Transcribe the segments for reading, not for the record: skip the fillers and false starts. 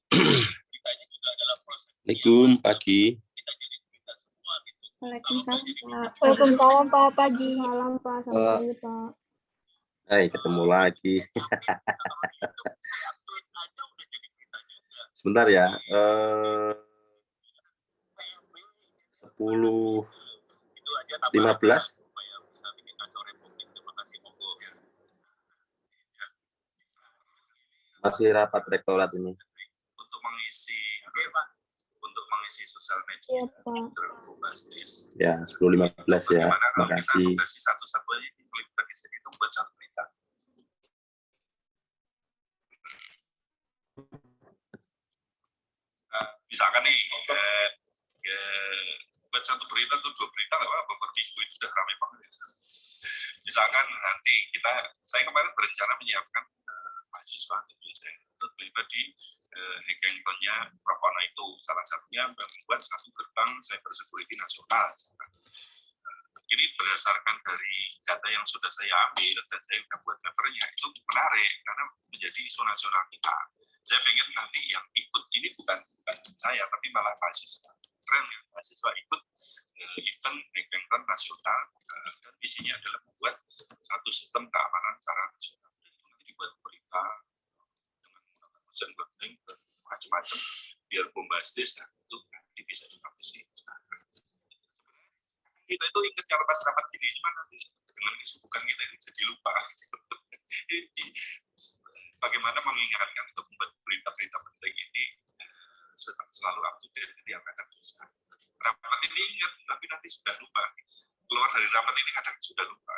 Assalamualaikum pagi. Waalaikumsalam Pak. Waalaikumsalam Pak, pagi. Salam Pak, selamat pagi Pak. Hai, ketemu lagi. Sebentar ya. 10.15. Masih rapat rektorat ini. Untuk mengisi sosial media. Iya Pak. Ya, 10.15 ya. Makasih. Satu-satu aja diklik di sini itu buat satu berita. Misalkan nih, buat satu berita atau dua berita nggak apa-apa, per minggu itu udah ramai banget. Misalkan nanti saya kemarin berencana menyiapkan mahasiswa untuk terlibat di hackathon-nya Propono itu. Salah satunya membuat satu gerbang cyber security nasional. Ini berdasarkan dari data yang sudah saya ambil dan saya sudah buat papernya, itu menarik karena menjadi isu nasional kita. Saya pengen nanti yang ikut ini bukan saya, tapi malah mahasiswa. Keren ya, mahasiswa ikut event hackathon nasional dan isinya adalah membuat satu sistem keamanan secara nasional. Nanti dibuat berita dengan menggunakan mesin learning dan macam-macam biar bombastis, nah itu nanti bisa dipublish. Kita itu ingat cara pas rapat gini, cuma nanti dengan kesibukan kita ini jadi lupa. Bagaimana mengingatkan untuk membuat berita-berita penting ini selalu up to date, jadi yang kadang bisa. Rapat ini ingat, tapi nanti sudah lupa. Keluar dari rapat ini kadang sudah lupa.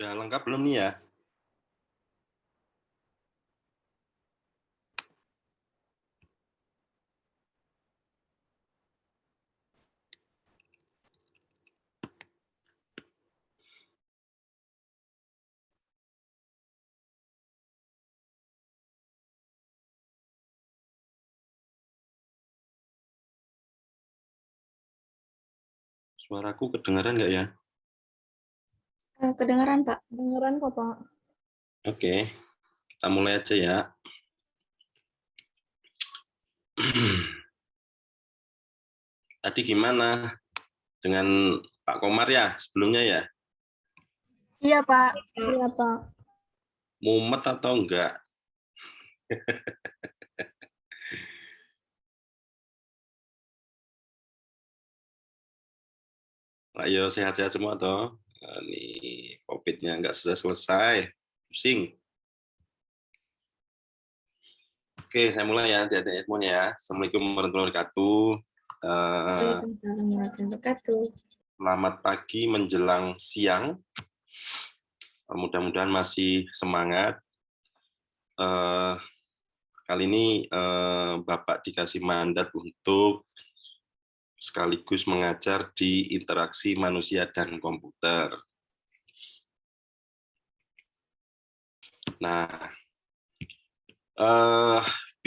Udah lengkap belum nih ya? Suaraku kedengaran nggak ya? Kedengaran Pak. Beneran kok Pak. Oke, kita mulai aja ya. Tadi gimana dengan Pak Komar ya sebelumnya ya? Iya Pak. Iya Pak. Mumet atau enggak? Ayo sehat-sehat semua toh. Nah, ini COVID-nya enggak selesai. Pusing. Oke, saya mulai ya, adik-adik semuanya ya. Assalamualaikum warahmatullahi wabarakatuh. Waalaikumsalam warahmatullahi wabarakatuh. Selamat pagi menjelang siang. Mudah-mudahan masih semangat. kali ini Bapak dikasih mandat untuk sekaligus mengajar di interaksi manusia dan komputer. Nah,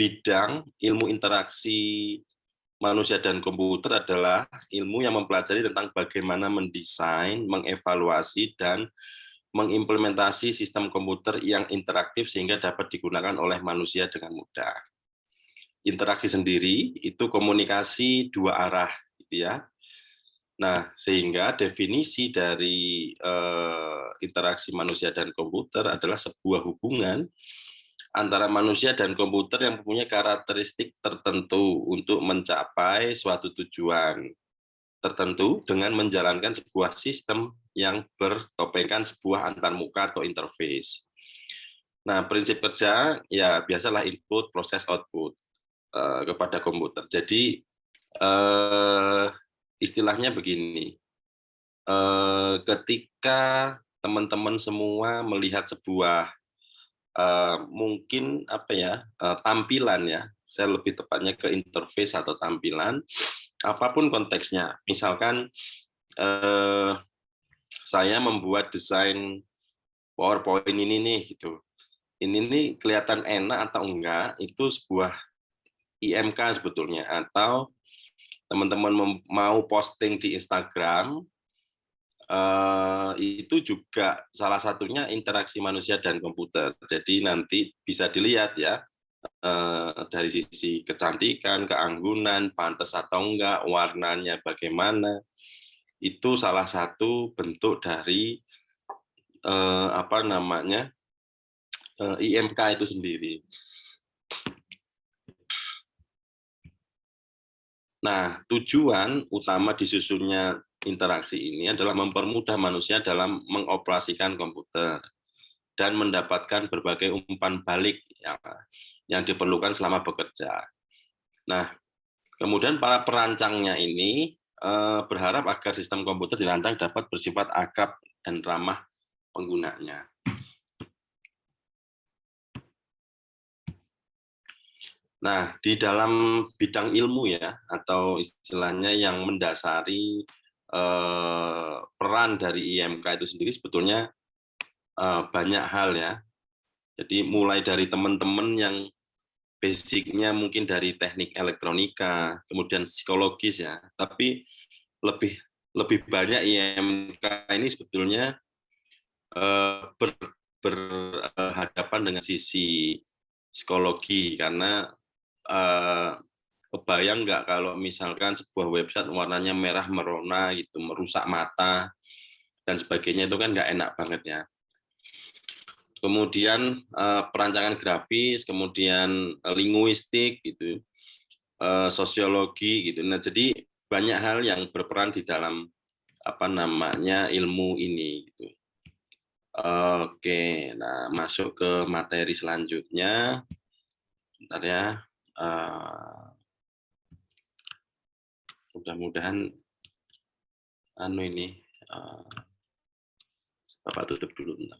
bidang ilmu interaksi manusia dan komputer adalah ilmu yang mempelajari tentang bagaimana mendesain, mengevaluasi, dan mengimplementasi sistem komputer yang interaktif sehingga dapat digunakan oleh manusia dengan mudah. Interaksi sendiri itu komunikasi dua arah, gitu ya. Nah, sehingga definisi dari interaksi manusia dan komputer adalah sebuah hubungan antara manusia dan komputer yang mempunyai karakteristik tertentu untuk mencapai suatu tujuan tertentu dengan menjalankan sebuah sistem yang bertopengkan sebuah antarmuka atau interface. Nah, prinsip kerja ya biasalah input, proses, output kepada komputer. Jadi istilahnya begini, ketika teman-teman semua melihat sebuah mungkin apa ya tampilan ya, saya lebih tepatnya ke interface atau tampilan, apapun konteksnya. Misalkan saya membuat desain PowerPoint ini nih gitu. Ini nih kelihatan enak atau enggak, itu sebuah IMK sebetulnya, atau teman-teman mau posting di Instagram, itu juga salah satunya interaksi manusia dan komputer. Jadi nanti bisa dilihat ya, dari sisi kecantikan, keanggunan, pantas atau enggak, warnanya bagaimana, itu salah satu bentuk dari apa namanya IMK itu sendiri. Nah, tujuan utama disusunnya interaksi ini adalah mempermudah manusia dalam mengoperasikan komputer dan mendapatkan berbagai umpan balik yang diperlukan selama bekerja. Nah, kemudian para perancangnya ini berharap agar sistem komputer dirancang dapat bersifat akrab dan ramah penggunanya. Nah, di dalam bidang ilmu ya, atau istilahnya yang mendasari peran dari IMK itu sendiri sebetulnya banyak hal ya. Jadi mulai dari teman-teman yang basicnya mungkin dari teknik elektronika, kemudian psikologis ya, tapi lebih banyak IMK ini sebetulnya berhadapan dengan sisi psikologi, karena kebayang nggak kalau misalkan sebuah website warnanya merah merona gitu, merusak mata dan sebagainya, itu kan nggak enak banget ya. Kemudian perancangan grafis, kemudian linguistik gitu, sosiologi gitu. Nah, jadi banyak hal yang berperan di dalam apa namanya ilmu ini gitu. Oke, nah masuk ke materi selanjutnya. Bentar ya. Mudah-mudahan ini Bapak tutup dulu bentar.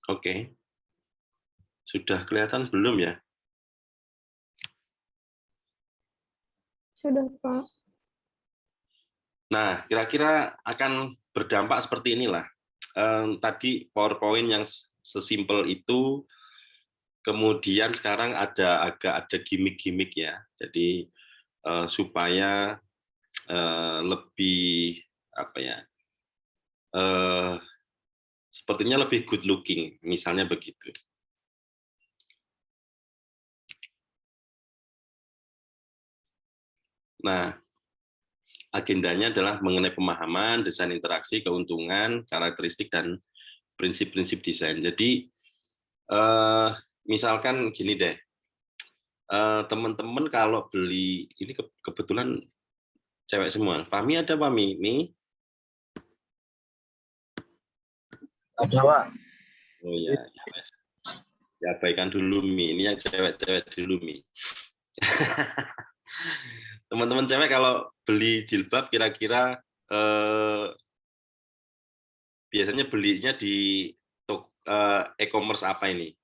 Oke. Sudah kelihatan belum ya? Sudah, Pak. Nah, kira-kira akan berdampak seperti inilah. Tadi PowerPoint yang sesimpel itu, kemudian sekarang agak ada gimmick-gimmick ya. Jadi supaya lebih apa ya? Sepertinya lebih good looking, misalnya begitu. Nah, agendanya adalah mengenai pemahaman, desain interaksi, keuntungan, karakteristik, dan prinsip-prinsip desain. Jadi, misalkan gini deh, teman-teman kalau beli, ini kebetulan cewek semua, Fahmi ada Fahmi? Mi? Ada, Pak. Oh ya, ya, Mas. Ya abaikan dulu Mi. Ini yang cewek-cewek dulu Mi. Teman-teman cewek kalau beli jilbab kira-kira biasanya belinya di e-commerce apa ini?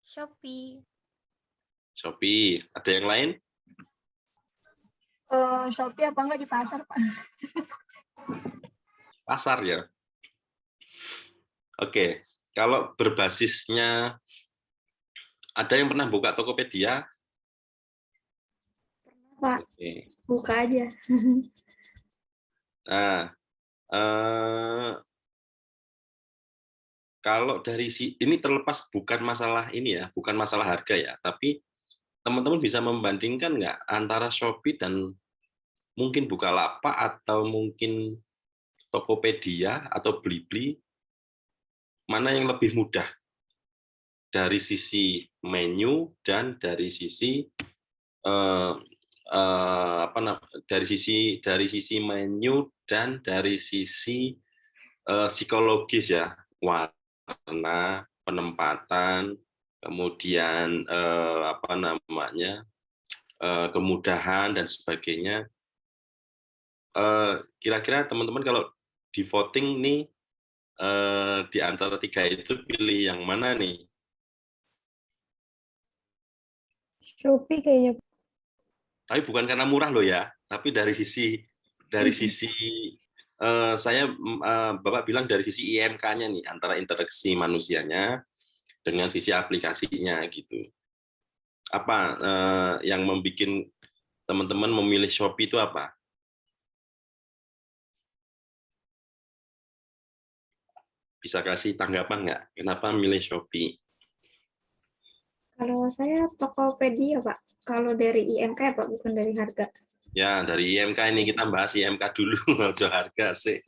Shopee. Shopee. Ada yang lain? Shopee apa enggak di pasar, Pak? Pasar ya. Oke. Kalau berbasisnya, ada yang pernah buka Tokopedia? Pak, Oke. buka aja. Nah, kalau dari ini terlepas bukan masalah ini ya, bukan masalah harga ya, tapi teman-teman bisa membandingkan nggak antara Shopee dan mungkin Bukalapak atau mungkin Tokopedia atau Blibli, mana yang lebih mudah dari sisi menu dan dari sisi dari sisi menu dan dari sisi psikologis ya, warna, penempatan, kemudian kemudahan dan sebagainya. Kira-kira teman-teman kalau di voting nih di antara 3 itu pilih yang mana nih? Shopee kayaknya. Tapi bukan karena murah loh ya, tapi dari sisi Bapak bilang dari sisi IMK-nya nih, antara interaksi manusianya dengan sisi aplikasinya gitu. Apa yang membuat teman-teman memilih Shopee itu apa? Bisa kasih tanggapan nggak? Kenapa milih Shopee? Kalau saya Tokopedia, Pak. Kalau dari IMK ya, Pak, bukan dari harga. Ya, dari IMK ini kita bahas IMK dulu, aja harga sih.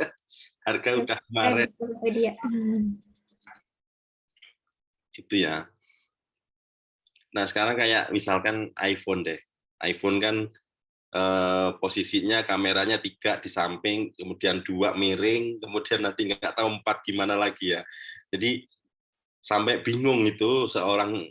Harga udah kemarin. Tokopedia. Itu ya. Nah, sekarang kayak misalkan iPhone deh. iPhone kan posisinya kameranya 3 di samping, kemudian 2 miring, kemudian nanti nggak tahu 4 gimana lagi ya. Jadi sampai bingung itu seorang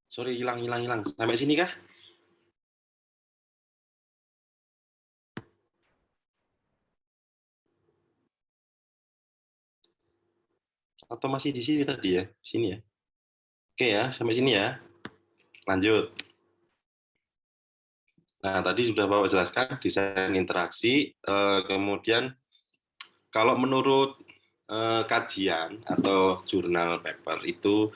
sorry hilang. Sampai sini kah? Atau masih di sini tadi ya? Sini ya. Oke ya, sampai sini ya. Lanjut. Nah, tadi sudah Bapak jelaskan desain interaksi, kemudian kalau menurut kajian atau jurnal paper itu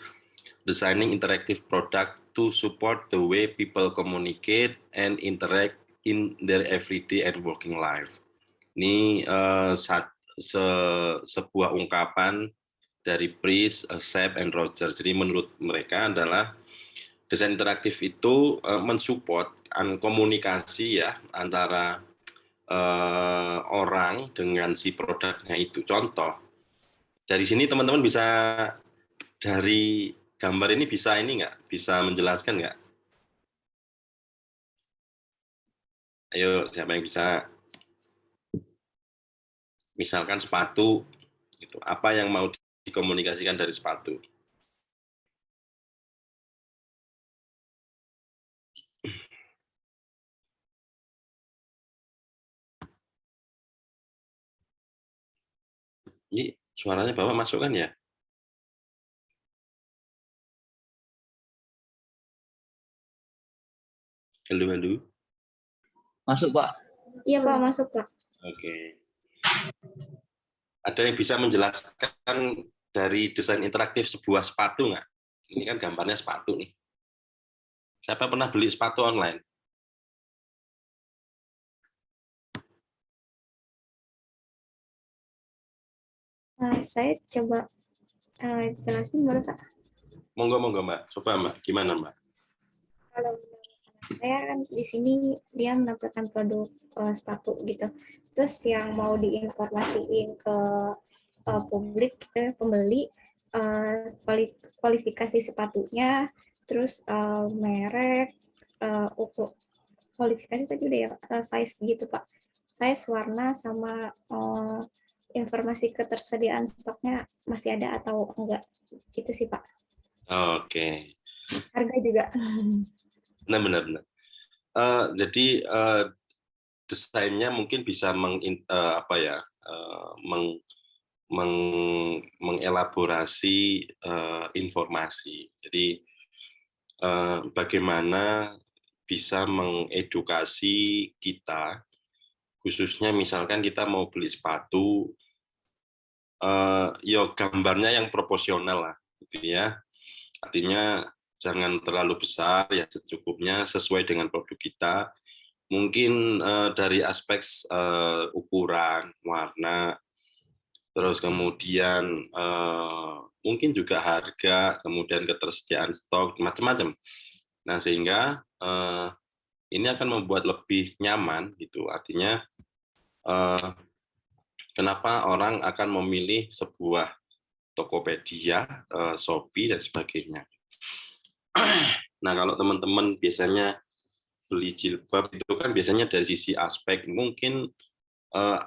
designing interactive product to support the way people communicate and interact in their everyday and working life. Ini sebuah ungkapan dari Price, Sepp, and Roger. Jadi menurut mereka adalah desain interaktif itu mensupport komunikasi ya antara orang dengan si produknya itu. Contoh, dari sini teman-teman bisa dari gambar ini bisa nggak? Bisa menjelaskan nggak? Ayo, siapa yang bisa? Misalkan sepatu, gitu. Apa yang mau dikomunikasikan dari sepatu? Ini suaranya Bapak masuk kan ya? Halo, halo. Masuk, Pak. Iya Pak, masuk Pak. Oke. Ada yang bisa menjelaskan dari desain interaktif sebuah sepatu nggak? Ini kan gambarnya sepatu nih. Siapa pernah beli sepatu online? Saya coba jelasin boleh Pak. Monggo, monggo Mbak. Coba Mbak, gimana Mbak? Kalau saya kan di sini dia menampilkan produk sepatu gitu. Terus yang mau diinformasiin ke publik, pembeli, kualifikasi sepatunya, terus merek, ukur kualifikasi tadi udah ya, size gitu Pak. Size, warna, sama informasi ketersediaan stoknya masih ada atau enggak, gitu sih Pak. Oke. Harga juga. Benar. Jadi desainnya mungkin bisa mengelaborasi informasi. Jadi bagaimana bisa mengedukasi kita, khususnya misalkan kita mau beli sepatu, ya gambarnya yang proporsional lah, gitu ya. Artinya jangan terlalu besar, ya secukupnya sesuai dengan produk kita. Mungkin dari aspek ukuran, warna, terus kemudian mungkin juga harga, kemudian ketersediaan stok, macam-macam. Nah, sehingga ini akan membuat lebih nyaman, gitu. Artinya kenapa orang akan memilih sebuah Tokopedia, Shopee, dan sebagainya. Nah, kalau teman-teman biasanya beli jilbab itu kan biasanya dari sisi aspek, mungkin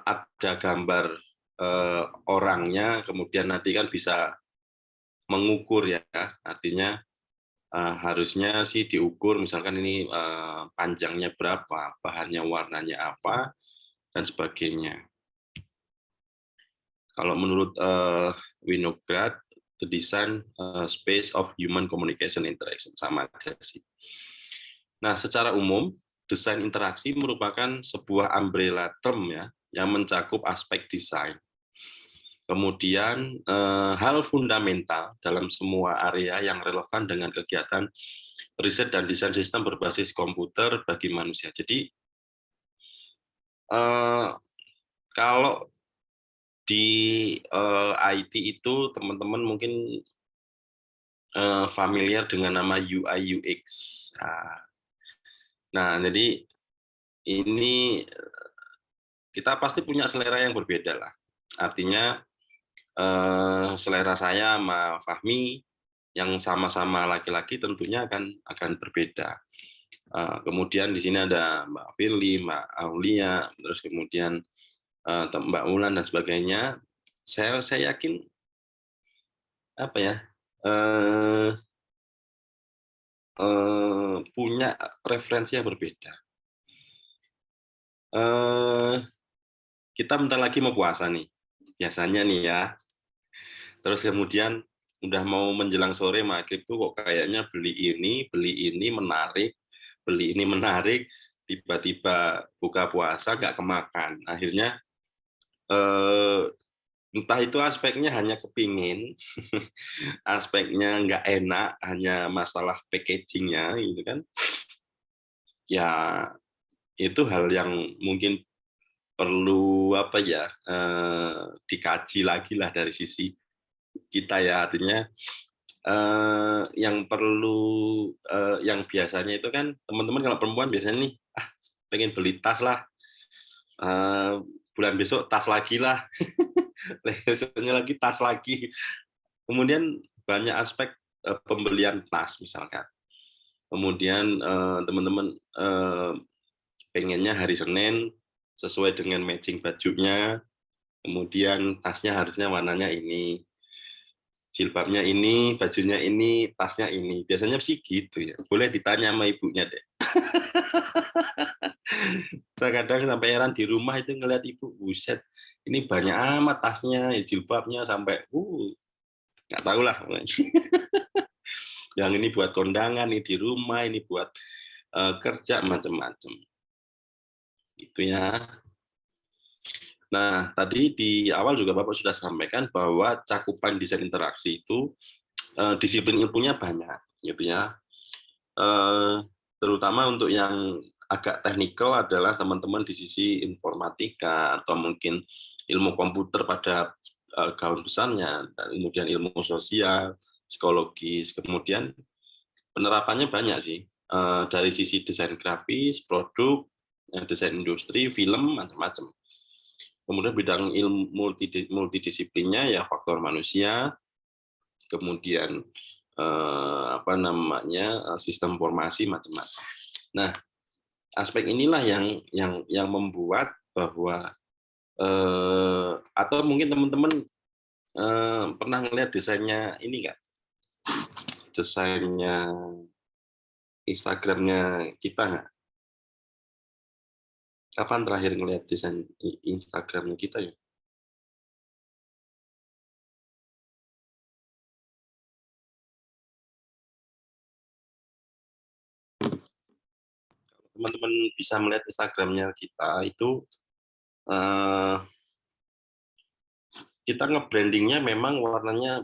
ada gambar orangnya, kemudian nanti kan bisa mengukur ya, artinya harusnya sih diukur, misalkan ini panjangnya berapa, bahannya warnanya apa, dan sebagainya. Kalau menurut Winograd, the design space of human communication interaction, sama aja sih. Nah, secara umum, desain interaksi merupakan sebuah umbrella term ya, yang mencakup aspek desain. Kemudian hal fundamental dalam semua area yang relevan dengan kegiatan riset dan desain sistem berbasis komputer bagi manusia. Jadi kalau di IT itu teman-teman mungkin familiar dengan nama UI UX. Nah, jadi ini kita pasti punya selera yang berbeda lah. Artinya selera saya sama Fahmi yang sama-sama laki-laki tentunya akan berbeda. Kemudian di sini ada Mbak Firly, Mbak Aulia, terus kemudian Mbak Ulan dan sebagainya. Saya yakin apa ya, punya referensi yang berbeda. Kita bentar lagi mau puasa nih, biasanya nih ya. Terus kemudian udah mau menjelang sore maghrib tuh kok kayaknya beli ini menarik, tiba-tiba buka puasa nggak kemakan. Akhirnya entah itu aspeknya hanya kepingin, aspeknya nggak enak, hanya masalah packagingnya gitu kan. Ya itu hal yang mungkin perlu dikaji lagi lah dari sisi kita ya, artinya yang perlu yang biasanya itu kan teman-teman kalau perempuan biasanya nih pengen beli tas lah, bulan besok tas lagi lah, besoknya lagi tas lagi, kemudian banyak aspek pembelian tas misalkan. Kemudian teman-teman pengennya hari Senin sesuai dengan matching bajunya, kemudian tasnya harusnya warnanya ini, jilbabnya ini, bajunya ini, tasnya ini. Biasanya sih gitu ya. Boleh ditanya sama ibunya deh. Saya kadang sampai heran di rumah itu ngeliat ibu, buset, ini banyak amat tasnya, jilbabnya sampai, nggak tahu lah. Yang ini buat kondangan, ini di rumah, ini buat kerja, macam-macam. Gitu ya. Nah, tadi di awal juga Bapak sudah sampaikan bahwa cakupan desain interaksi itu disiplin ilmunya banyak, gitu ya. Terutama untuk yang agak teknikal adalah teman-teman di sisi informatika atau mungkin ilmu komputer pada gaun besarnya, dan kemudian ilmu sosial, psikologis, kemudian penerapannya banyak sih, dari sisi desain grafis, produk, desain industri, film, macam-macam. Kemudian bidang ilmu multidisiplinnya ya faktor manusia, kemudian sistem formasi, macam-macam. Nah, aspek inilah yang membuat bahwa atau mungkin teman-teman pernah ngelihat desainnya ini nggak? Desainnya Instagramnya kita nggak? Kapan terakhir ngelihat desain Instagramnya kita ya? Teman-teman bisa melihat Instagramnya kita itu kita nge-brandingnya memang warnanya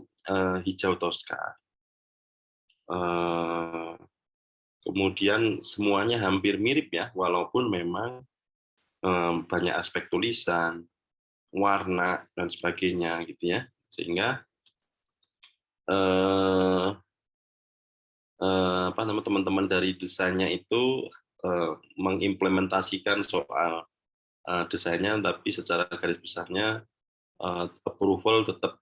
hijau toska. Kemudian semuanya hampir mirip ya, walaupun memang banyak aspek tulisan, warna dan sebagainya gitu ya, sehingga teman-teman dari desainnya itu mengimplementasikan soal desainnya, tapi secara garis besarnya approval tetap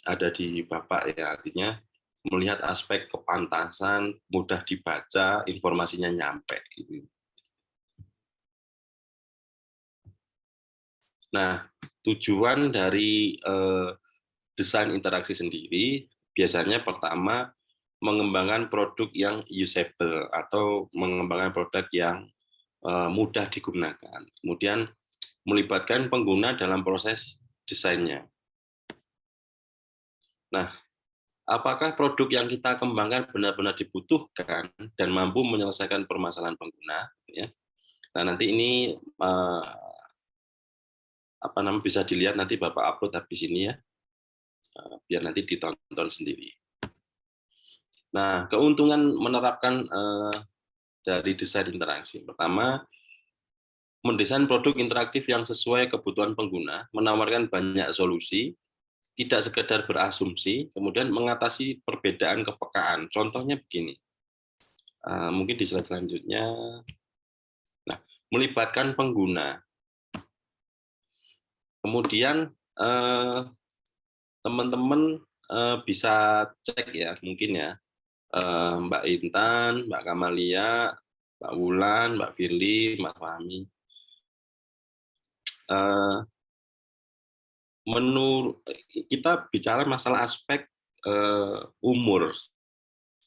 ada di Bapak ya, artinya melihat aspek kepantasan, mudah dibaca, informasinya nyampe gitu. Nah, tujuan dari desain interaksi sendiri biasanya pertama mengembangkan produk yang usable atau mengembangkan produk yang mudah digunakan. Kemudian melibatkan pengguna dalam proses desainnya. Nah, apakah produk yang kita kembangkan benar-benar dibutuhkan dan mampu menyelesaikan permasalahan pengguna? Ya. Nah, nanti ini bisa dilihat nanti Bapak upload habis ini ya, biar nanti ditonton sendiri. Nah, keuntungan menerapkan dari desain interaksi. Pertama, mendesain produk interaktif yang sesuai kebutuhan pengguna, menawarkan banyak solusi, tidak sekedar berasumsi, kemudian mengatasi perbedaan kepekaan. Contohnya begini, mungkin di slide selanjutnya. Nah, melibatkan pengguna. Kemudian teman-teman bisa cek ya, mungkin ya, Mbak Intan, Mbak Kamalia, Mbak Wulan, Mbak Firly, Mas Fahmi. Kita bicara masalah aspek umur,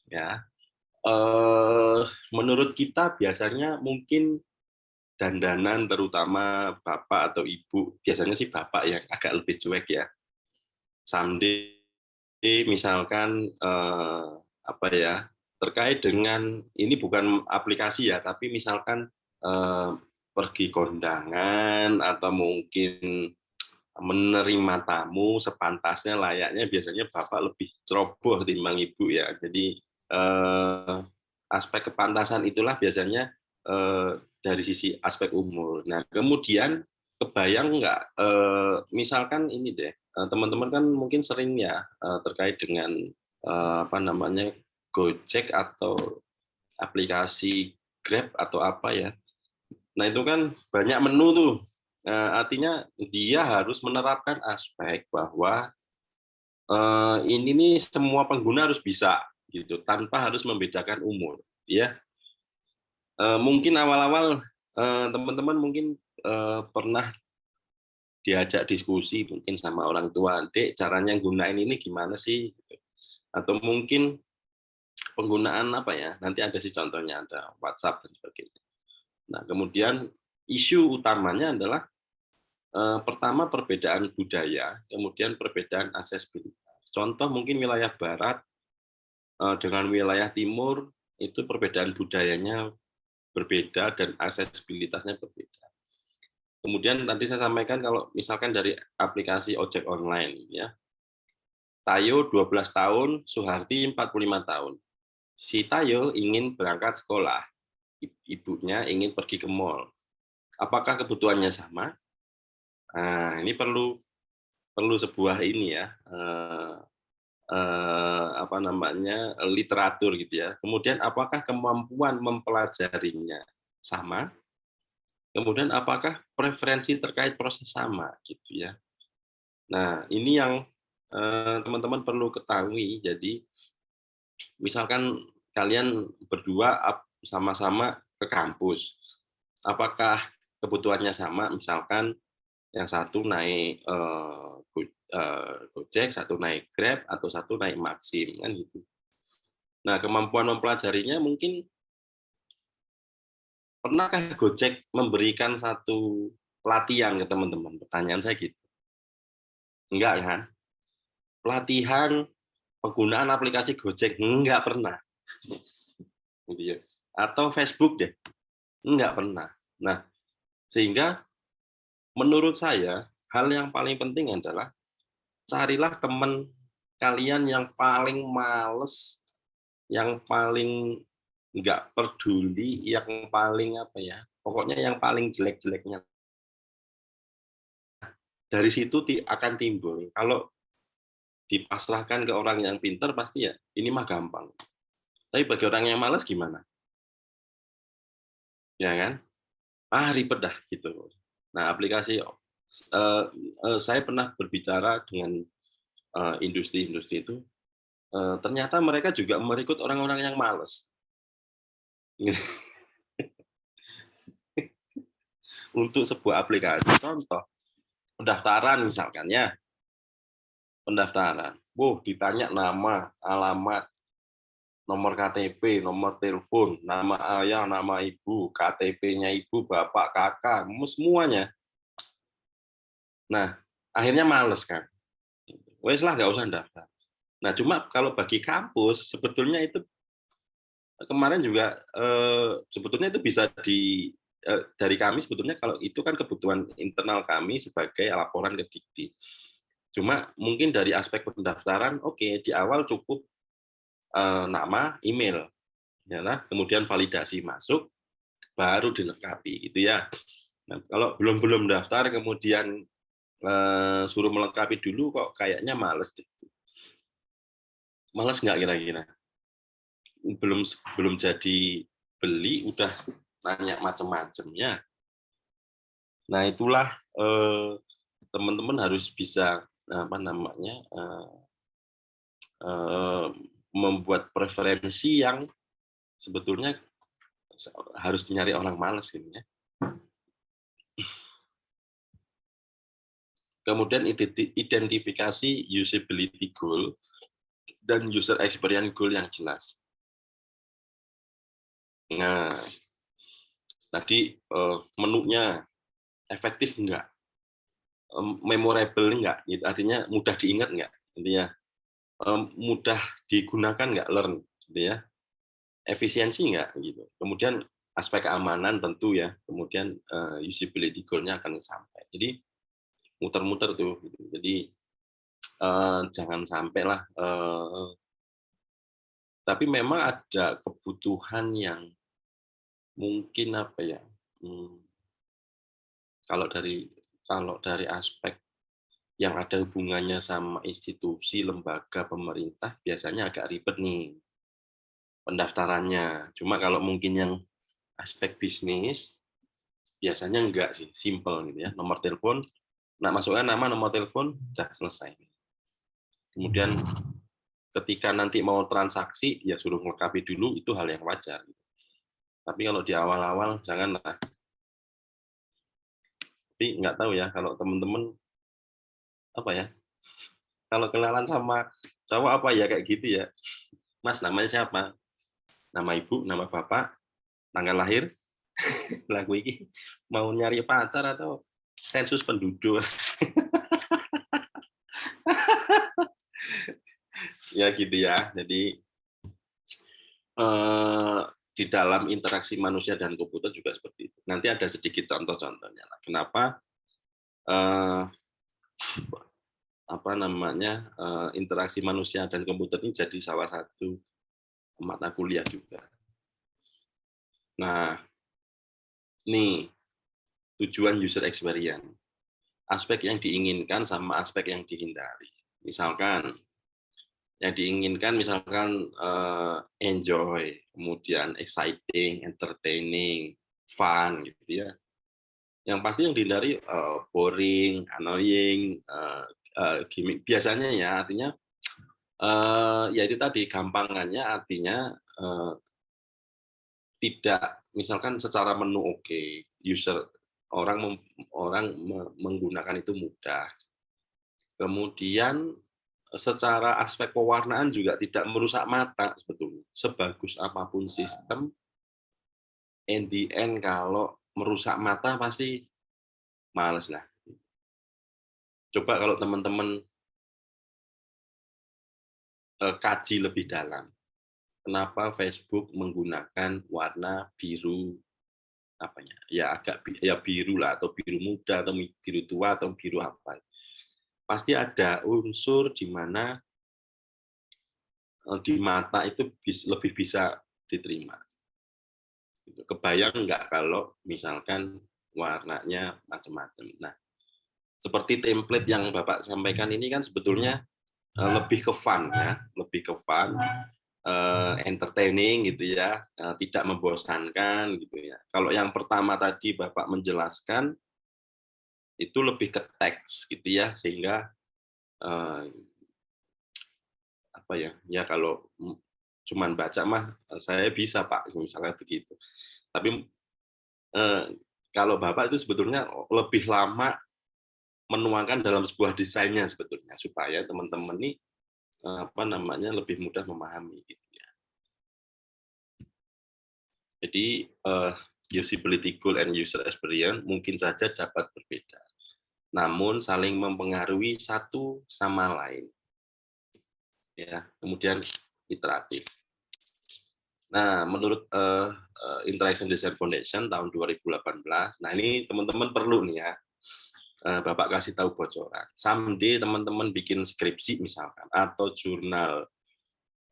ya. Menurut kita biasanya mungkin dandanan, terutama bapak atau ibu, biasanya sih bapak yang agak lebih cuek ya. Someday misalkan terkait dengan ini bukan aplikasi ya, tapi misalkan pergi kondangan atau mungkin menerima tamu sepantasnya, layaknya biasanya bapak lebih ceroboh timbang ibu ya. Jadi aspek kepantasan itulah biasanya dari sisi aspek umur. Nah, kemudian kebayang nggak, misalkan ini deh, teman-teman kan mungkin sering ya terkait dengan Gojek atau aplikasi Grab atau apa ya. Nah, itu kan banyak menu tuh. Artinya dia harus menerapkan aspek bahwa ini nih semua pengguna harus bisa gitu, tanpa harus membedakan umur, ya. Mungkin awal-awal teman-teman mungkin pernah diajak diskusi mungkin sama orang tua, "Dek, caranya gunain ini gimana sih?" Gitu. Atau mungkin penggunaan apa ya, nanti ada sih contohnya, ada WhatsApp dan sebagainya. Nah, kemudian isu utamanya adalah pertama perbedaan budaya, kemudian perbedaan aksesibilitas. Contoh mungkin wilayah barat dengan wilayah timur itu perbedaan budayanya berbeda dan aksesibilitasnya berbeda. Kemudian tadi saya sampaikan kalau misalkan dari aplikasi ojek online, ya, Tayo 12 tahun, Suharti 45 tahun. Si Tayo ingin berangkat sekolah, ibunya ingin pergi ke mall. Apakah kebutuhannya sama? Nah, ini perlu sebuah ini ya, apa namanya, literatur gitu ya. Kemudian apakah kemampuan mempelajarinya sama? Kemudian apakah preferensi terkait proses sama gitu ya. Nah, ini yang teman-teman perlu ketahui. Jadi misalkan kalian berdua sama-sama ke kampus. Apakah kebutuhannya sama? Misalkan yang satu naik Gojek, satu naik Grab, atau satu naik Maxim kan gitu. Nah, kemampuan mempelajarinya mungkin pernahkah Gojek memberikan satu pelatihan ke teman-teman? Pertanyaan saya gitu. Enggak kan? Pelatihan penggunaan aplikasi Gojek enggak pernah. Gitu ya. Atau Facebook deh. Enggak pernah. Nah, sehingga menurut saya hal yang paling penting adalah carilah teman kalian yang paling males, yang paling enggak peduli, yang paling apa ya, pokoknya yang paling jelek-jeleknya. Dari situ akan timbul. Kalau dipasrahkan ke orang yang pintar pasti ya ini mah gampang. Tapi bagi orang yang malas gimana? Ya kan? Ribet dah gitu. Nah, aplikasi saya pernah berbicara dengan industri-industri itu, ternyata mereka juga merekrut orang-orang yang malas. Untuk sebuah aplikasi, contoh pendaftaran misalkan ya, pendaftaran. Ditanya nama, alamat, nomor KTP, nomor telepon, nama ayah, nama ibu, KTP-nya ibu, bapak, kakak, semuanya. Nah, akhirnya males kan. Wes lah, nggak usah daftar. Nah, cuma kalau bagi kampus, sebetulnya itu kemarin juga sebetulnya itu bisa dari kami sebetulnya kalau itu kan kebutuhan internal kami sebagai laporan ke Dikti. Cuma mungkin dari aspek pendaftaran, oke, di awal cukup nama, email, ya, kemudian validasi masuk, baru dilengkapi, gitu ya. Nah, kalau belum daftar, kemudian suruh melengkapi dulu, kok kayaknya males deh. Males nggak kira-kira? Belum jadi beli, udah nanya macam-macam ya. Nah, itulah teman-teman harus bisa apa namanya membuat preferensi yang sebetulnya harus nyari orang malas gitu ya. Kemudian identifikasi usability goal dan user experience goal yang jelas. Nah, tadi menunya efektif enggak? Memorable enggak? Artinya mudah diingat enggak? Intinya mudah digunakan enggak, learn gitu ya. Efisiensi enggak gitu. Kemudian aspek keamanan tentu ya. Kemudian usability goal-nya akan sampai. Jadi muter-muter tuh gitu. Jadi jangan sampailah tapi memang ada kebutuhan yang mungkin apa ya, kalau dari aspek yang ada hubungannya sama institusi, lembaga, pemerintah biasanya agak ribet nih pendaftarannya. Cuma kalau mungkin yang aspek bisnis biasanya enggak sih, simple gitu ya. Nomor telepon, masukkan nama, nomor telepon, udah selesai. Kemudian ketika nanti mau transaksi, ya suruh melengkapi dulu, itu hal yang wajar. Tapi kalau di awal-awal, janganlah. Tapi nggak tahu ya, kalau teman-teman, apa ya, kalau kenalan sama cowok apa ya kayak gitu ya. Mas, namanya siapa? Nama ibu, nama bapak, tanggal lahir, lagu ini mau nyari pacar atau sensus penduduk. Ya gitu ya. Jadi di dalam interaksi manusia dan komputer juga seperti itu. Nanti ada sedikit contoh-contohnya. Kenapa apa namanya interaksi manusia dan komputer ini jadi salah satu mata kuliah juga. Nah, nih tujuan user experience, aspek yang diinginkan sama aspek yang dihindari. Misalkan yang diinginkan misalkan enjoy, kemudian exciting, entertaining, fun gitu ya. Yang pasti yang dihindari boring, annoying, gimmick. Biasanya ya artinya ya itu tadi gampangannya artinya tidak misalkan secara menu oke, user orang menggunakan itu mudah. Kemudian secara aspek pewarnaan juga tidak merusak mata sebetulnya. Sebagus apapun sistem, in the end kalau merusak mata pasti males lah. Coba kalau teman-teman kaji lebih dalam, kenapa Facebook menggunakan warna biru apanya? Ya agak ya biru lah, atau biru muda, atau biru tua, atau biru apa? Pasti ada unsur di mana di mata itu lebih bisa diterima. Kebayang nggak kalau misalkan warnanya macam-macam. Nah, seperti template yang Bapak sampaikan ini kan sebetulnya lebih ke fun ya, lebih ke fun, entertaining gitu ya, tidak membosankan gitu ya. Kalau yang pertama tadi Bapak menjelaskan itu lebih ke teks gitu ya, sehingga apa ya? Ya kalau cuman baca mah saya bisa Pak, misalnya begitu. Tapi kalau Bapak itu sebetulnya lebih lama menuangkan dalam sebuah desainnya sebetulnya supaya teman-teman ini apa namanya lebih mudah memahami gitu ya. Jadi usability goal and user experience mungkin saja dapat berbeda, namun saling mempengaruhi satu sama lain. Ya, kemudian iteratif. Nah, menurut Interaction Design Foundation tahun 2018, nah ini teman-teman perlu nih ya, Bapak kasih tahu bocoran. Someday teman-teman bikin skripsi misalkan, atau jurnal,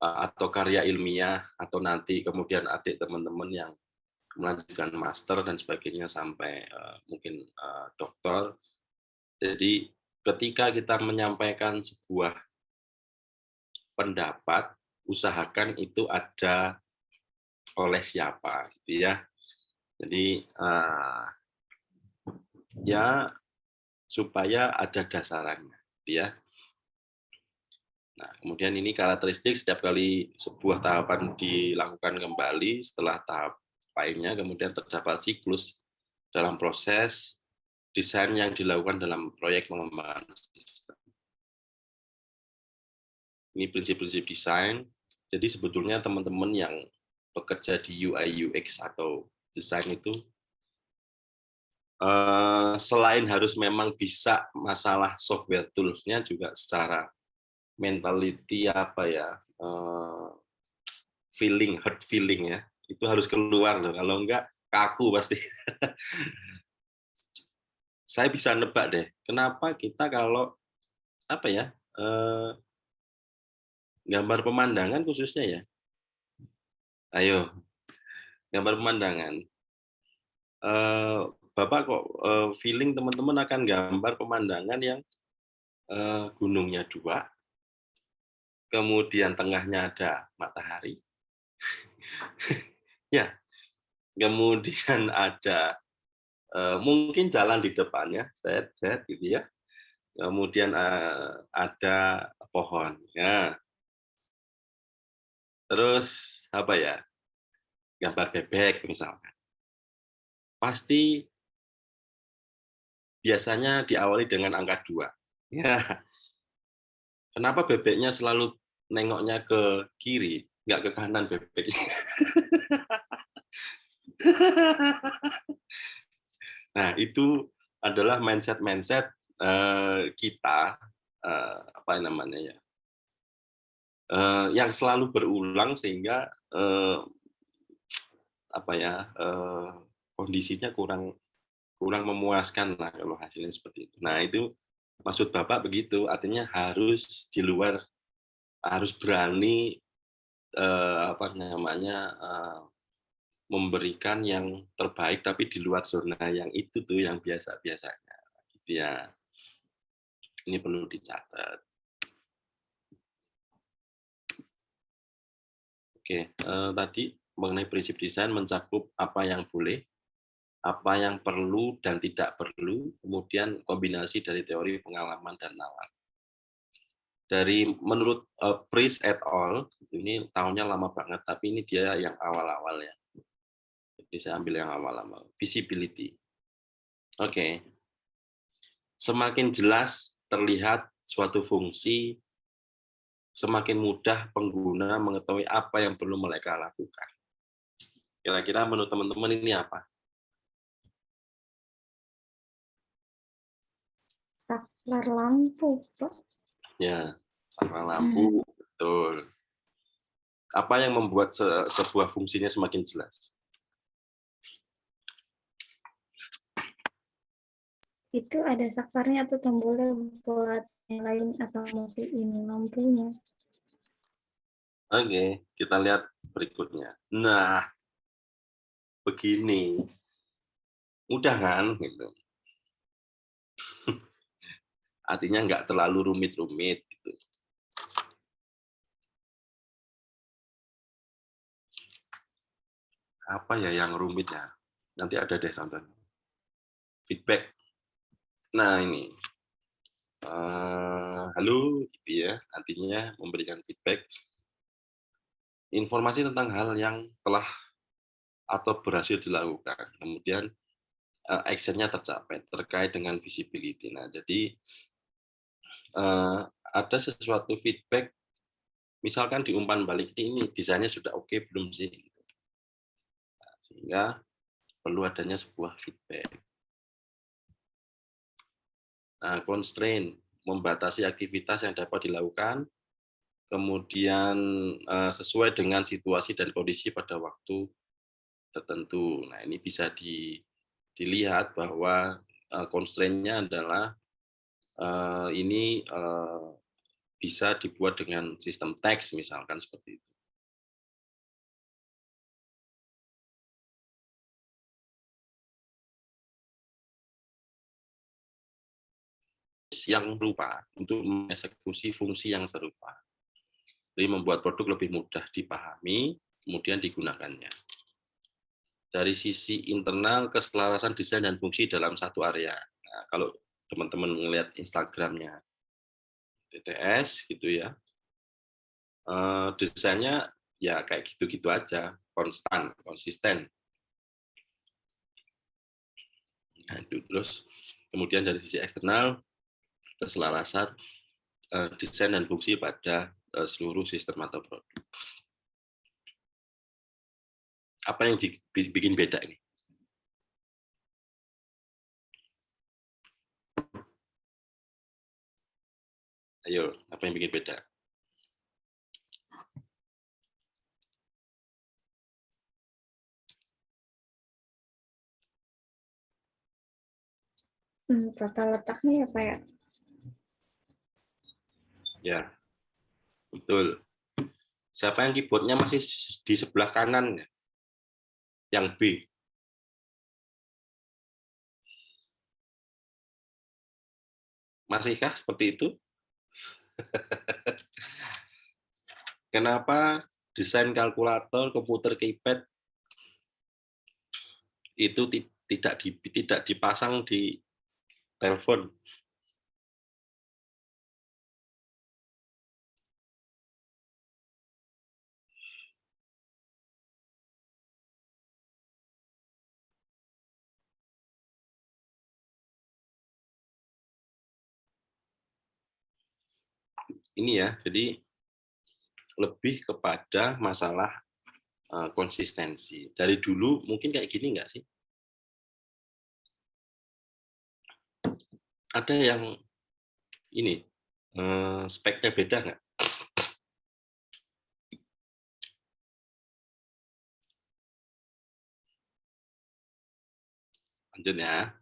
atau karya ilmiah, atau nanti kemudian adik teman-teman yang melanjutkan master dan sebagainya sampai mungkin doktor. Jadi ketika kita menyampaikan sebuah pendapat, usahakan itu ada oleh siapa, gitu ya. Jadi ya supaya ada dasarannya, gitu ya. Nah, kemudian ini karakteristik setiap kali sebuah tahapan dilakukan kembali setelah tahap lainnya, kemudian terdapat siklus dalam proses desain yang dilakukan dalam proyek pengembangan sistem. Ini prinsip-prinsip desain. Jadi sebetulnya teman-teman yang bekerja di UI UX atau desain itu selain harus memang bisa masalah software tools-nya juga secara mentality apa ya, feeling, hurt feeling ya, itu harus keluar loh. Kalau enggak kaku pasti. Saya bisa nebak deh, kenapa kita kalau apa ya, gambar pemandangan khususnya ya. Ayo, gambar pemandangan. Bapak kok feeling teman-teman akan gambar pemandangan yang gunungnya 2, kemudian tengahnya ada matahari, ya, kemudian ada mungkin jalan di depannya, set gitu ya, kemudian ada pohon, ya, terus apa ya, gambar bebek misalkan, pasti biasanya diawali dengan angka 2. Ya, kenapa bebeknya selalu nengoknya ke kiri, nggak ke kanan bebeknya? Nah, itu adalah mindset-mindset kita, apa namanya ya, yang selalu berulang sehingga apa ya, kondisinya kurang kurang memuaskan lah kalau hasilnya seperti itu. Nah, itu maksud Bapak begitu, artinya harus di luar, harus berani apa namanya, memberikan yang terbaik tapi di luar zona yang itu tuh yang biasa-biasanya, gitu ya. Ini perlu dicatat. Oke, tadi mengenai prinsip desain mencakup apa yang boleh, apa yang perlu dan tidak perlu, kemudian kombinasi dari teori, pengalaman, dan nalar. Dari menurut Price et al, ini tahunnya lama banget, tapi ini dia yang awal-awal ya. Jadi saya ambil yang awal-awal. Visibility. Oke. Semakin jelas terlihat suatu fungsi, semakin mudah pengguna mengetahui apa yang perlu mereka lakukan. Kira-kira menurut teman-teman ini apa? Saklar lampu, Pak. Ya, saklar lampu, betul. Apa yang membuat sebuah fungsinya semakin jelas? Itu ada saklarnya atau tombolnya buat nyalain atau matiin lampunya. Oke, kita lihat berikutnya. Nah, begini. Mudah kan? Gitu. Artinya nggak terlalu rumit-rumit. Gitu. Apa ya yang rumit ya? Nanti ada deh contohnya. Feedback. Nah ini, halo gitu ya. Artinya memberikan feedback, informasi tentang hal yang telah atau berhasil dilakukan. Kemudian action-nya tercapai terkait dengan visibility. Nah jadi ada sesuatu feedback, misalkan di umpan balik ini desainnya sudah oke belum sih? Nah, sehingga perlu adanya sebuah feedback. Nah, constraint, membatasi aktivitas yang dapat dilakukan, kemudian sesuai dengan situasi dan kondisi pada waktu tertentu. Nah, ini bisa dilihat bahwa constraint-nya adalah ini bisa dibuat dengan sistem teks, misalkan seperti itu. Yang berupa untuk mengeksekusi fungsi yang serupa. Jadi membuat produk lebih mudah dipahami, kemudian digunakannya. Dari sisi internal, keselarasan desain dan fungsi dalam satu area. Nah, kalau teman-teman melihat Instagramnya TTS gitu ya, desainnya ya kayak gitu-gitu aja, konsisten. Nah, itu terus kemudian dari sisi eksternal, keselarasan desain dan fungsi pada seluruh sistem atau produk. Apa yang bikin beda ini? Ayo, apa yang bikin beda? Tata letaknya ya, Pak ya? Ya, betul. Siapa yang keyboardnya masih di sebelah kanan? Yang B. Masihkah seperti itu? Kenapa desain kalkulator, komputer keypad itu tidak dipasang di telepon? ini ya, jadi lebih kepada masalah konsistensi. Dari dulu mungkin kayak gini nggak sih? Ada yang ini speknya beda nggak? Lanjut ya.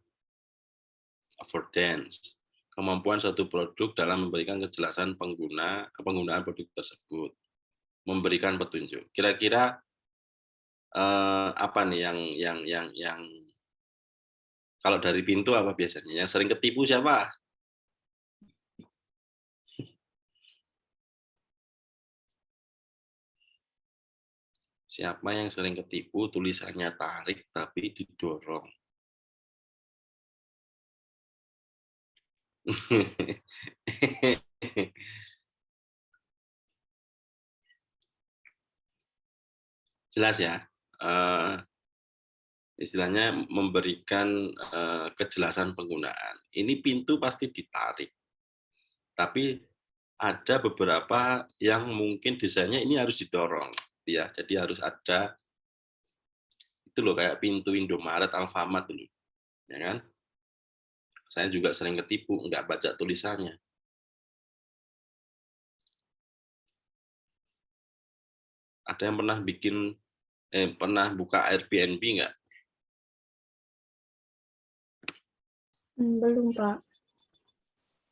Affordance, kemampuan suatu produk dalam memberikan kejelasan penggunaan produk tersebut, memberikan petunjuk. Kira-kira apa nih yang kalau dari pintu apa biasanya? Yang sering ketipu siapa? Siapa yang sering ketipu tulisannya tarik tapi didorong? Jelas ya. Istilahnya memberikan kejelasan penggunaan. Ini pintu pasti ditarik. Tapi ada beberapa yang mungkin desainnya ini harus didorong, ya. Jadi harus ada itu loh kayak pintu Indomaret, Alfamart dulu, ya kan? Saya juga sering ketipu, nggak baca tulisannya. Ada yang pernah buka Airbnb nggak? Belum, Pak.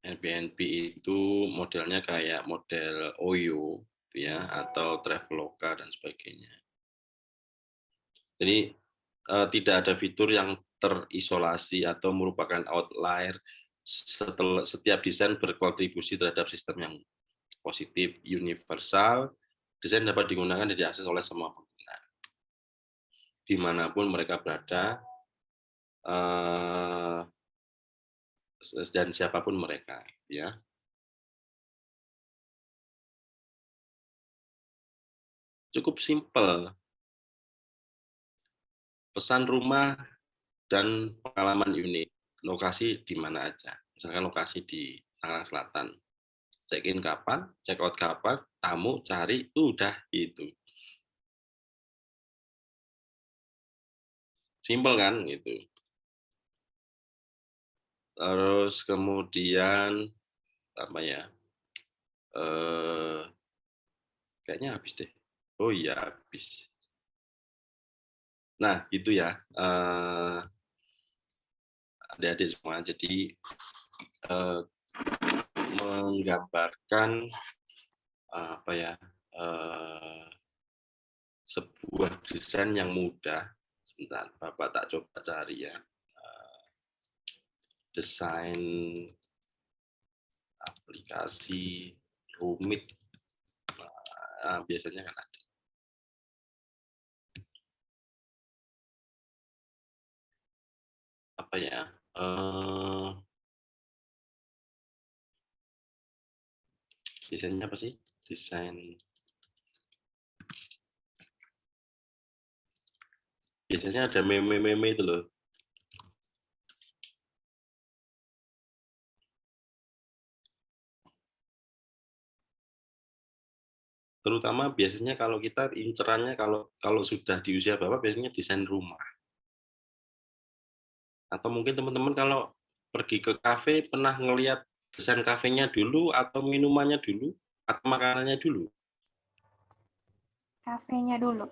Airbnb itu modelnya kayak model Oyo, ya, atau Traveloka dan sebagainya. Jadi tidak ada fitur yang terisolasi atau merupakan outlier. Setiap desain berkontribusi terhadap sistem yang positif, universal. Desain dapat digunakan dan diakses oleh semua pengguna, dimanapun mereka berada, dan siapapun mereka, ya. Cukup simpel. Pesan rumah dan pengalaman unik. Lokasi di mana aja. Misalkan lokasi di Tangerang Selatan. Check-in kapan, check-out kapan, tamu cari, udah itu. Simpel kan gitu. Terus kemudian apa ya? Kayaknya habis deh. Oh iya habis. Nah gitu ya. Adik-adik semua. Jadi menggambarkan apa ya? Sebuah desain yang mudah. Sebentar, Bapak tak coba cari ya. Desain aplikasi rumit. Biasanya kan ada. Apa ya? Desainnya apa sih? Desain. Biasanya ada meme-meme itu loh. Terutama biasanya kalau kita incerannya kalau sudah di usia Bapak biasanya desain rumah. Atau mungkin teman-teman kalau pergi ke kafe pernah ngelihat desain kafenya dulu atau minumannya dulu atau makanannya dulu? Kafenya dulu.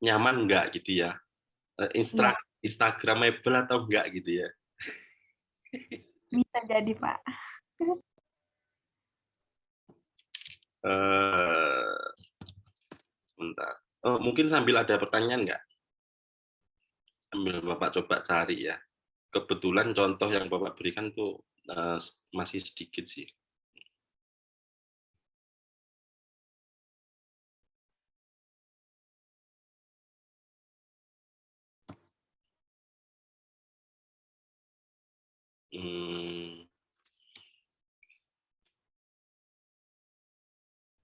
Nyaman enggak gitu ya? Instagramable atau enggak gitu ya? Bisa jadi, Pak. Sebentar. Oh, mungkin sambil ada pertanyaan enggak? Sambil Bapak coba cari ya. Kebetulan contoh yang Bapak berikan tuh masih sedikit sih.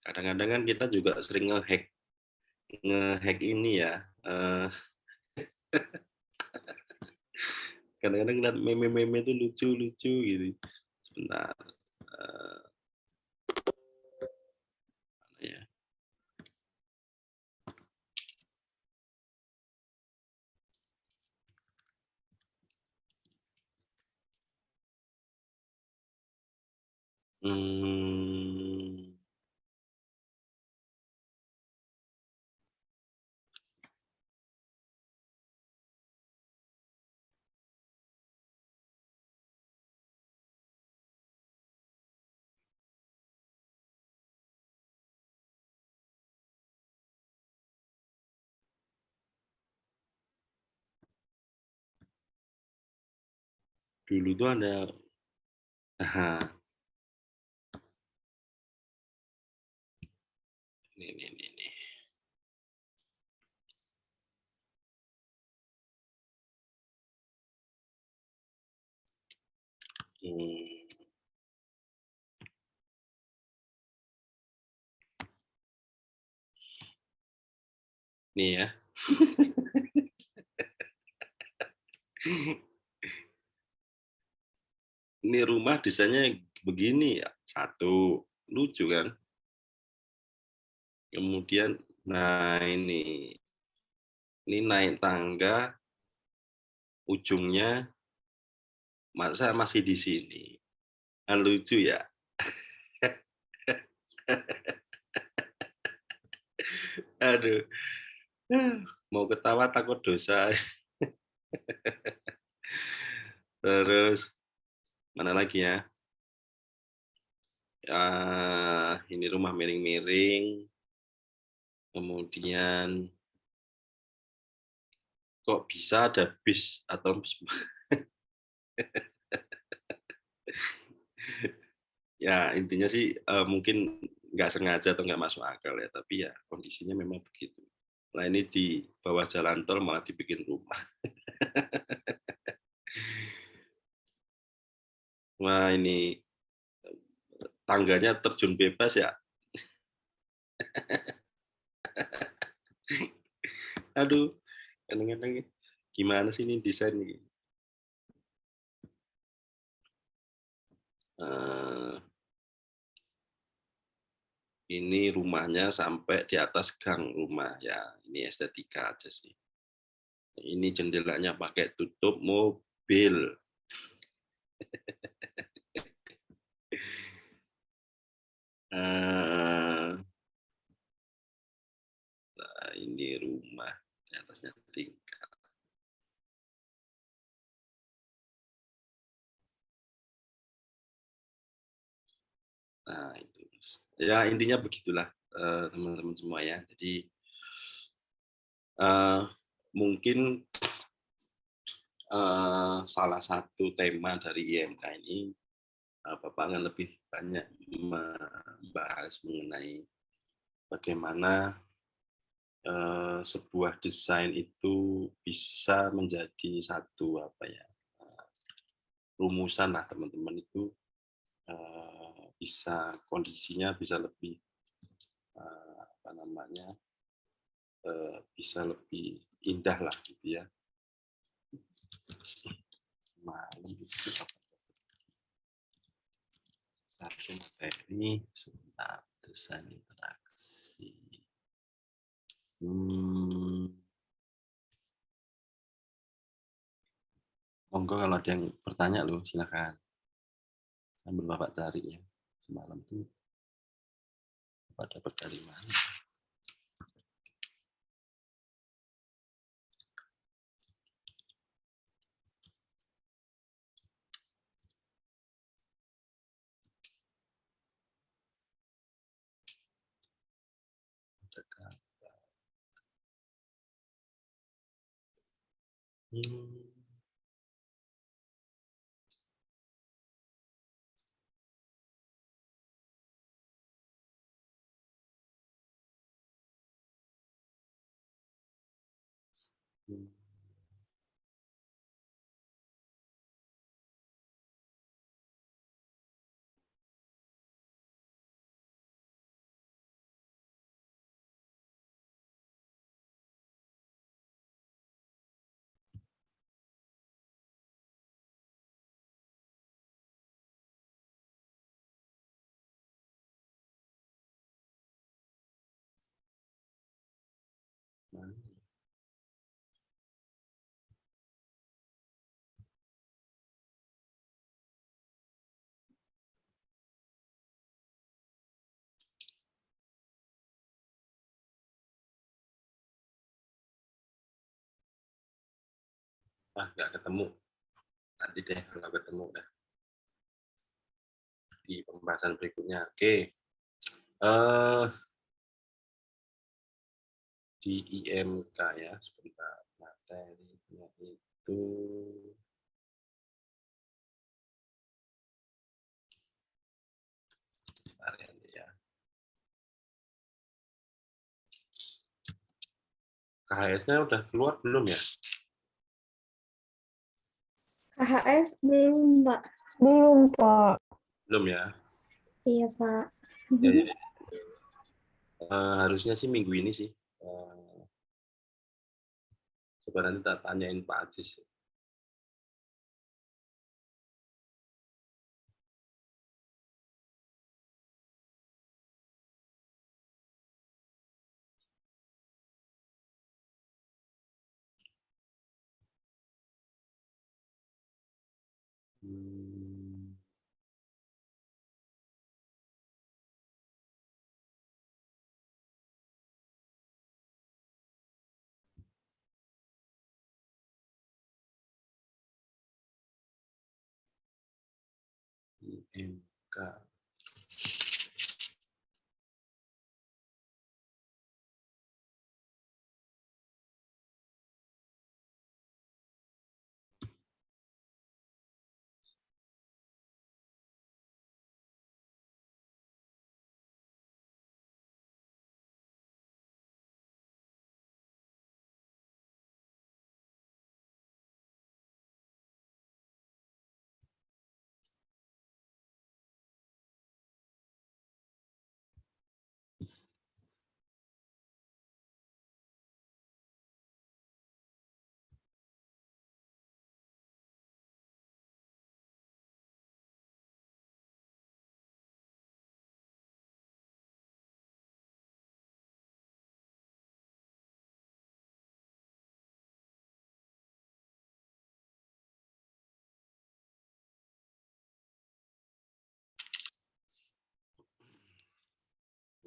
Kadang-kadang kan kita juga sering ngehack ini ya. Kadang-kadang lihat meme-meme itu lucu-lucu gitu. Sebentar. ya. Hmm. Dulu tuh ada, nah, ini. Hmm. Nih ya. Ini rumah desainnya begini ya. Satu, lucu kan? Kemudian, nah ini naik tangga, ujungnya masa masih di sini. Nah, lucu ya. Aduh, mau ketawa takut dosa. Terus mana lagi ya? Ini rumah miring-miring. Kemudian kok bisa ada bis atau ya intinya sih mungkin nggak sengaja atau nggak masuk akal ya, tapi ya kondisinya memang begitu. Nah ini di bawah jalan tol malah dibikin rumah. Wah ini tangganya terjun bebas ya. Aduh, kadang-kadang gimana sih ini desain ini? Ini rumahnya sampai di atas gang rumah ya. Ini estetika aja sih. Ini jendelanya pakai tutup mobil. Nah, ini rumah di atasnya tingkat. Nah itu ya intinya begitulah teman-teman semua ya. Jadi mungkin salah satu tema dari IMK ini Bapak akan lebih banyak membahas mengenai bagaimana sebuah desain itu bisa menjadi satu apa ya rumusan lah teman-teman itu bisa kondisinya bisa lebih apa namanya bisa lebih indah lah gitu ya. Malam itu satu materi sebentar desain interaksi. Monggo kalau ada yang bertanya loh silakan. Sambil Bapak cari ya. Semalam tuh Bapak dapat dari mana? nggak ketemu. Nanti deh kalau ketemu dah di pembahasan berikutnya. Oke. Di IMK ya, sebentar. Materinya itu ya. KHS-nya udah keluar belum ya? KHS belum, Pak. Belum, Pak. Belum ya? Iya, Pak. Ya, ya. Harusnya sih minggu ini sih. Coba nanti tak tanyain Pak Ajis. IMK.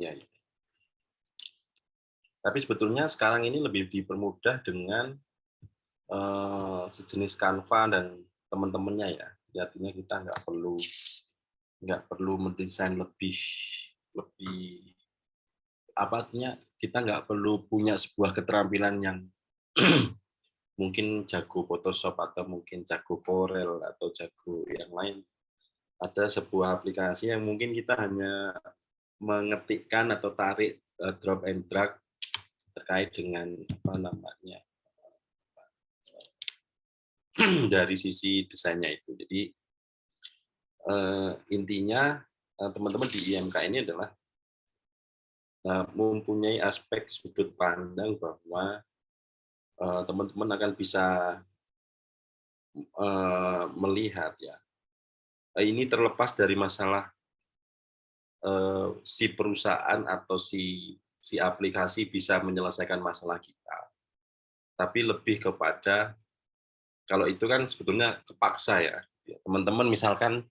Ya, ya. Tapi sebetulnya sekarang ini lebih dipermudah dengan sejenis Canva dan teman-temannya ya. Artinya kita nggak perlu mendesain lebih apa artinya kita nggak perlu punya sebuah keterampilan yang mungkin jago Photoshop atau mungkin jago Corel atau jago yang lain. Ada sebuah aplikasi yang mungkin kita hanya mengetikkan atau tarik drop and drag terkait dengan apa namanya dari sisi desainnya itu. Jadi intinya teman-teman di IMK ini adalah mempunyai aspek sudut pandang bahwa teman-teman akan bisa melihat ya. Ini terlepas dari masalah si perusahaan atau si aplikasi bisa menyelesaikan masalah kita. Tapi lebih kepada kalau itu kan sebetulnya kepaksa ya. Teman-teman misalkan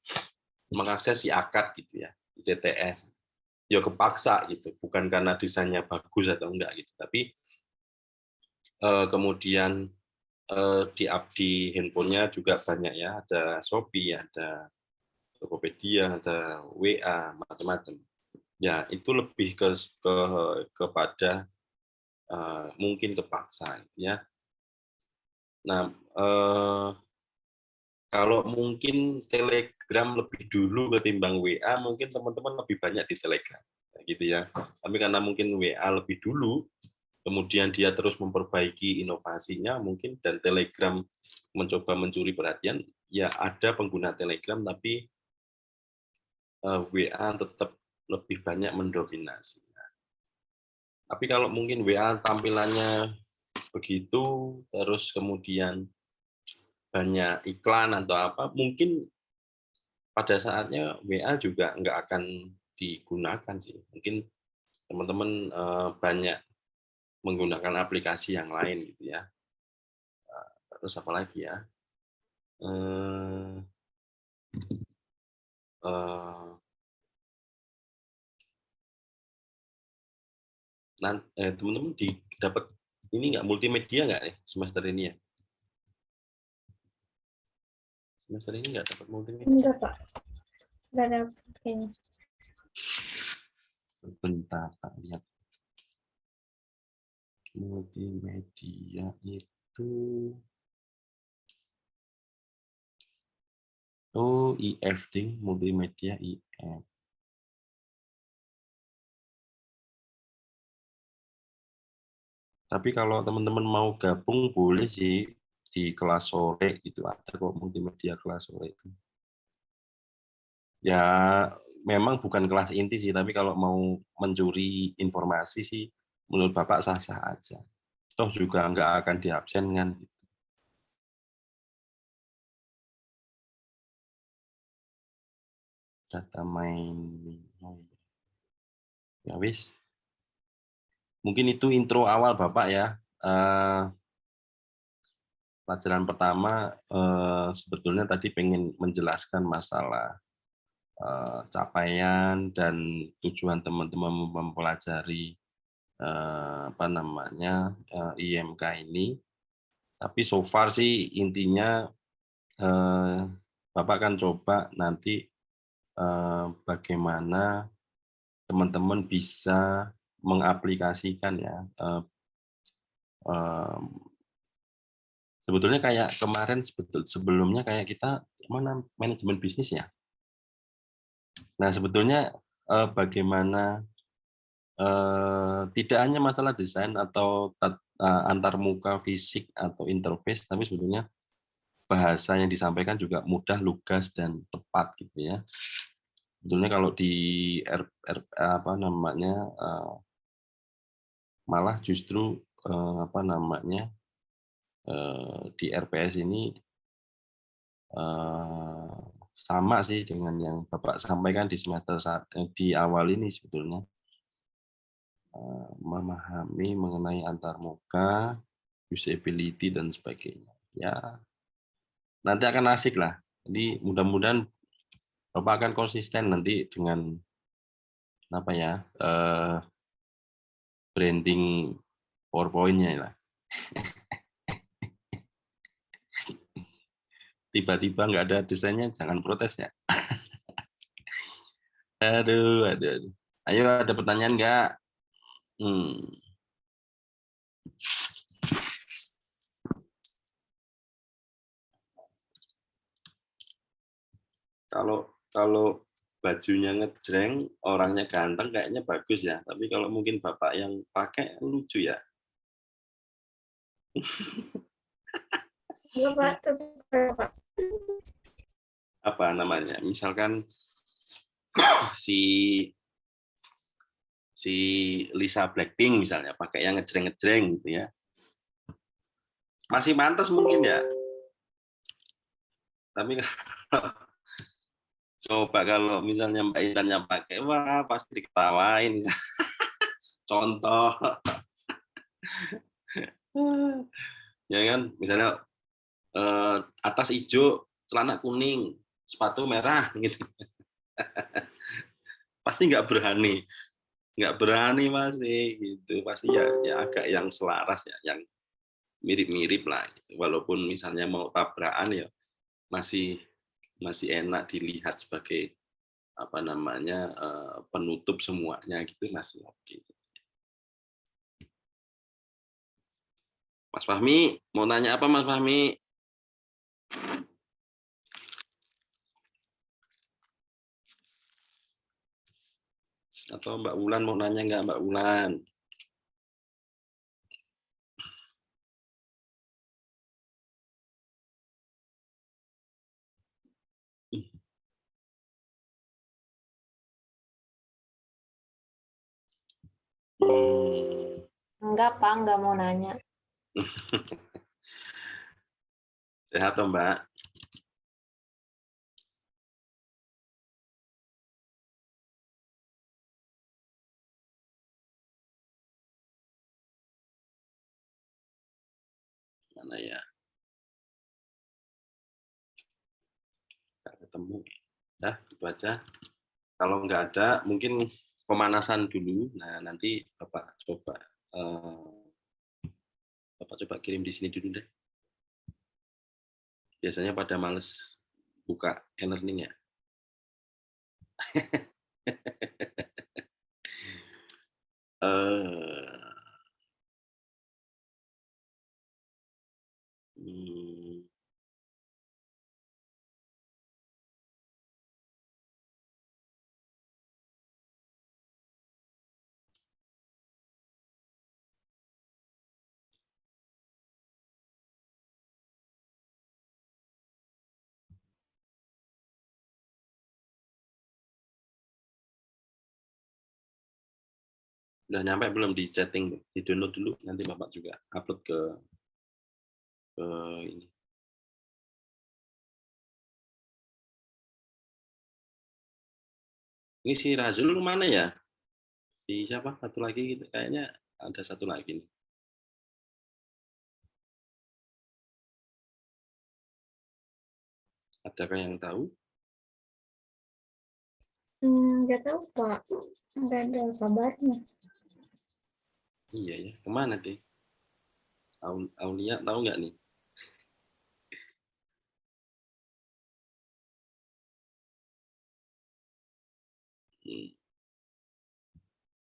mengakses si akad gitu ya, CTS. Ya kepaksa gitu, bukan karena desainnya bagus atau enggak gitu, tapi kemudian di handphonenya juga banyak ya, ada Shopee, ada Tokopedia, ada WA, macam-macam. Ya itu lebih kepada mungkin kepaksa gitu ya. Nah kalau mungkin Telegram lebih dulu ketimbang WA, mungkin teman-teman lebih banyak di Telegram, gitu ya. Tapi karena mungkin WA lebih dulu, kemudian dia terus memperbaiki inovasinya mungkin dan Telegram mencoba mencuri perhatian, ya ada pengguna Telegram tapi WA tetap lebih banyak mendominasi. Tapi kalau mungkin WA tampilannya begitu, terus kemudian banyak iklan atau apa, mungkin pada saatnya WA juga nggak akan digunakan sih. Mungkin teman-teman banyak menggunakan aplikasi yang lain gitu ya. Terus apa lagi ya? Teman-teman dapat ini nggak multimedia nggak nih semester ini ya? Semester ini nggak dapat multimedia. Enggak, Pak. Enggak ada kayaknya. Bentar, tak lihat. Multimedia itu IF ding, multimedia IF. Tapi kalau teman-teman mau gabung boleh sih di kelas sore gitu, ada kok multimedia kelas sore itu. Ya memang bukan kelas inti sih, tapi kalau mau mencuri informasi sih menurut Bapak sah-sah aja. Toh juga nggak akan diabsen kan. Data mining. Ya wis. Mungkin itu intro awal Bapak ya. Pelajaran pertama sebetulnya tadi pengen menjelaskan masalah capaian dan tujuan teman-teman mempelajari IMK ini. Tapi so far sih intinya Bapak kan coba nanti bagaimana teman-teman bisa mengaplikasikan ya. Sebetulnya kayak kemarin sebelumnya kayak kita manajemen bisnis ya. Nah sebetulnya bagaimana tidak hanya masalah desain atau antar muka fisik atau interface, tapi sebetulnya bahasa yang disampaikan juga mudah, lugas dan tepat gitu ya. Sebetulnya kalau di malah justru di RPS ini sama sih dengan yang Bapak sampaikan di semester di awal ini sebetulnya. Memahami mengenai antarmuka, usability dan sebagainya. Ya, nanti akan asik lah. Jadi mudah-mudahan Bapak akan konsisten nanti dengan branding PowerPoint-nya lah. Tiba-tiba nggak ada desainnya, jangan protes ya. Aduh. Ayo ada pertanyaan nggak? Kalau bajunya ngejreng, orangnya ganteng, kayaknya bagus ya. Tapi kalau mungkin Bapak yang pakai lucu ya. Iya, Pak. Pak. Apa namanya? Misalkan si Lisa Blackpink misalnya pakai yang ngejreng-ngejreng gitu ya. Masih pantas mungkin ya. Tapi coba kalau misalnya Mbak Intan yang pakai, wah pasti diketawain. Contoh. Ya kan, misalnya atas hijau, celana kuning, sepatu merah gitu. Pasti nggak berani pasti gitu. Pasti ya agak yang selaras ya, yang mirip-mirip lah gitu. Walaupun misalnya mau tabrakan ya masih enak dilihat sebagai penutup semuanya gitu, masih oke. Mas Fahmi, mau nanya apa Mas Fahmi? Atau Mbak Wulan mau nanya nggak Mbak Wulan? Enggak, Pak, enggak mau nanya. Sehat toh Mbak? Mana ya? Nggak ketemu. Ya, itu aja. Kalau nggak ada, mungkin pemanasan dulu. Nah, nanti Bapak coba kirim di sini dulu deh. Biasanya pada males buka e-learning ya. Hmm. Udah nyampe belum di chatting? Di download dulu, nanti Bapak juga upload ke ini. Ini si Razul mana ya? Si siapa? Satu lagi gitu. Kayaknya ada satu lagi nih. Adakah yang tahu? Nggak tahu Pak, nggak ada kabarnya. Iya ya, kemana deh? Aulia tahu nggak nih?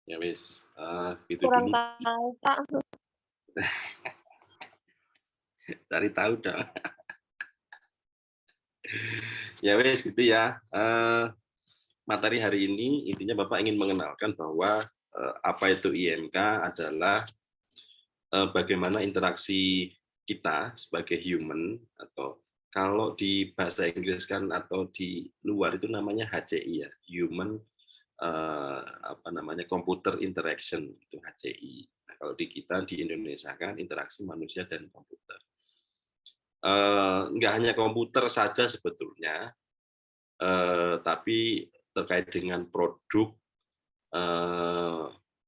Ya wis, gitu Kurang dulu. tahu, Pak. Cari tahu dah. Ya wis gitu ya. Materi hari ini intinya Bapak ingin mengenalkan bahwa apa itu IMK adalah bagaimana interaksi kita sebagai human, atau kalau di bahasa Inggris kan atau di luar itu namanya HCI ya, human computer interaction, itu HCI. Nah, kalau di kita di Indonesia kan interaksi manusia dan komputer. Nggak hanya komputer saja sebetulnya, tapi terkait dengan produk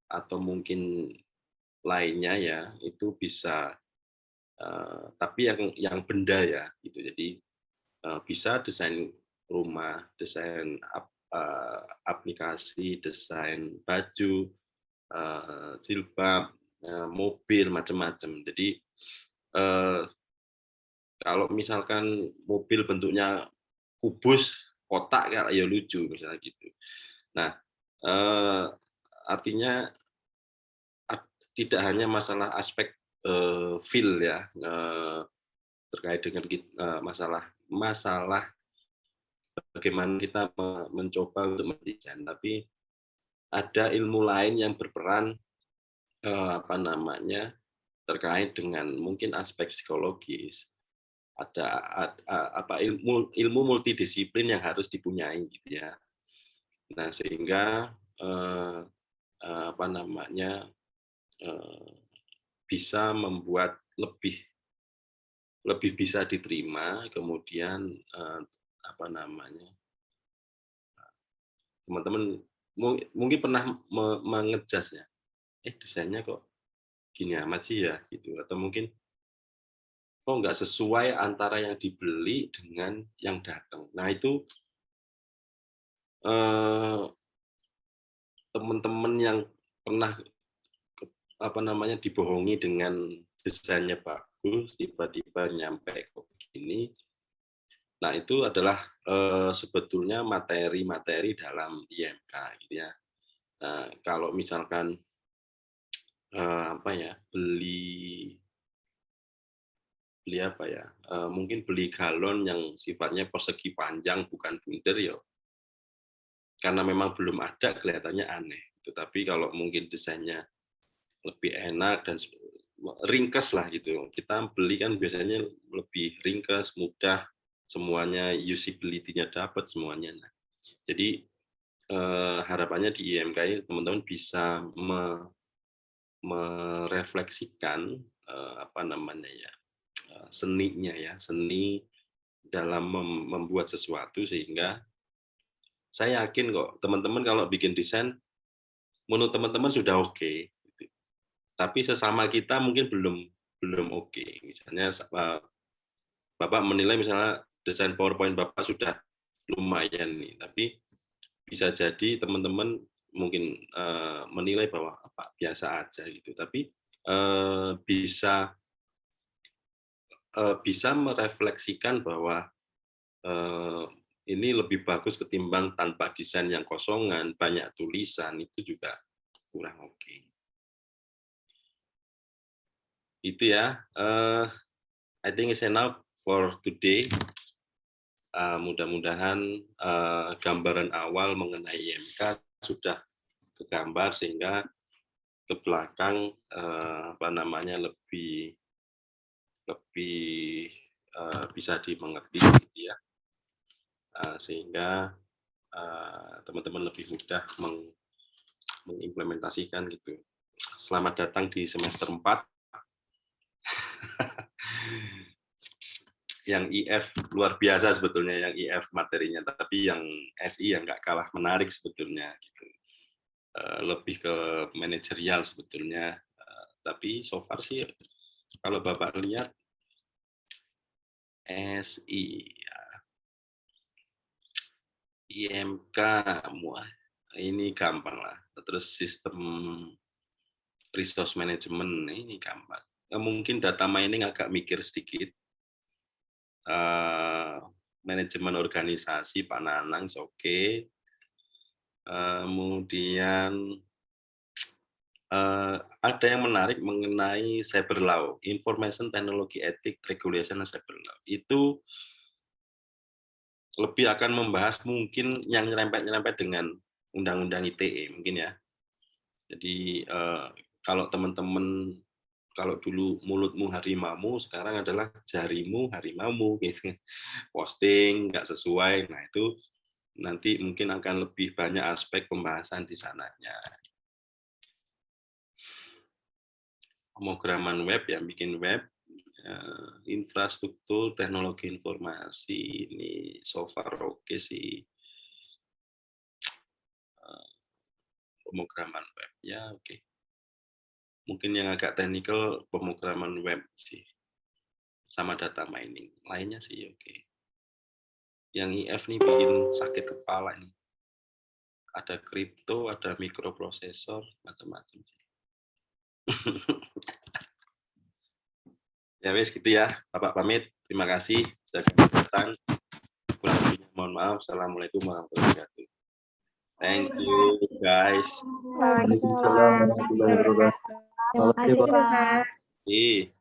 atau mungkin lainnya ya, itu bisa, tapi yang benda ya gitu. Jadi bisa desain rumah, desain aplikasi, desain baju, jilbab, mobil, macam-macam. Jadi kalau misalkan mobil bentuknya kubus, kotak, ya lucu misalnya gitu. Nah, artinya tidak hanya masalah aspek feel ya, terkait dengan masalah bagaimana kita mencoba untuk mendesain, tapi ada ilmu lain yang berperan terkait dengan mungkin aspek psikologis. Ada ilmu multidisiplin yang harus dipunyai gitu ya. Nah, sehingga bisa membuat lebih bisa diterima, kemudian teman-teman mungkin pernah mengejas ya, desainnya kok gini amat sih ya gitu, atau mungkin kok nggak sesuai antara yang dibeli dengan yang datang. Nah itu teman-teman yang pernah dibohongi dengan desainnya bagus, tiba-tiba nyampe kok begini. Nah itu adalah sebetulnya materi-materi dalam IMK gitu ya. Nah, kalau misalkan mungkin beli galon yang sifatnya persegi panjang bukan bundar ya, karena memang belum ada kelihatannya aneh. Tetapi kalau mungkin desainnya lebih enak dan ringkes lah gitu, kita beli kan biasanya lebih ringkes, mudah, semuanya usability-nya dapat semuanya. Nah, jadi harapannya di IMK ini teman-teman bisa merefleksikan seninya ya, seni dalam membuat sesuatu, sehingga saya yakin kok teman-teman kalau bikin desain menurut teman-teman sudah oke, tapi sesama kita mungkin belum oke. Misalnya Bapak menilai misalnya desain PowerPoint Bapak sudah lumayan nih, tapi bisa jadi teman-teman mungkin menilai bahwa biasa aja gitu, tapi bisa merefleksikan bahwa ini lebih bagus ketimbang tanpa desain yang kosongan, banyak tulisan, itu juga kurang oke. Itu ya. I think it's enough for today. Mudah-mudahan gambaran awal mengenai IMK sudah kegambar sehingga ke belakang lebih bisa dimengerti gitu ya. Sehingga teman-teman lebih mudah mengimplementasikan gitu. Selamat datang di semester 4. Yang IF luar biasa sebetulnya, yang IF materinya, tapi yang SI yang nggak kalah menarik sebetulnya gitu. Lebih ke manajerial sebetulnya, tapi so far sih kalau Bapak lihat SI, IMK, ini gampang lah. Terus sistem resource management ini gampang. Mungkin data mining agak mikir sedikit. Manajemen organisasi Pak Nanang oke. Kemudian ada yang menarik mengenai cyber law, information technology ethics regulation and cyber law. Itu lebih akan membahas mungkin yang nyerempet-nyerempet dengan undang-undang ITE mungkin ya. Jadi kalau teman-teman, kalau dulu mulutmu harimaumu, sekarang adalah jarimu harimaumu gitu. Posting nggak sesuai, nah itu nanti mungkin akan lebih banyak aspek pembahasan di sananya. Pemrograman web, yang bikin web, infrastruktur, teknologi informasi, ini so far oke sih. Pemrograman web, ya oke. Mungkin yang agak teknikal pemrograman web sih, sama data mining. Lainnya sih oke. Yang IF nih bikin sakit kepala ini. Ada kripto, ada mikroprosesor, macam-macam sih. Ya wes gitu ya, Bapak pamit. Terima kasih sudah datang. Kurang lebihnya mohon maaf. Assalamualaikum warahmatullahi wabarakatuh. Thank you guys. Waalaikumsalam warahmatullahi wabarakatuh. Terima kasih juga, Pak. Iya.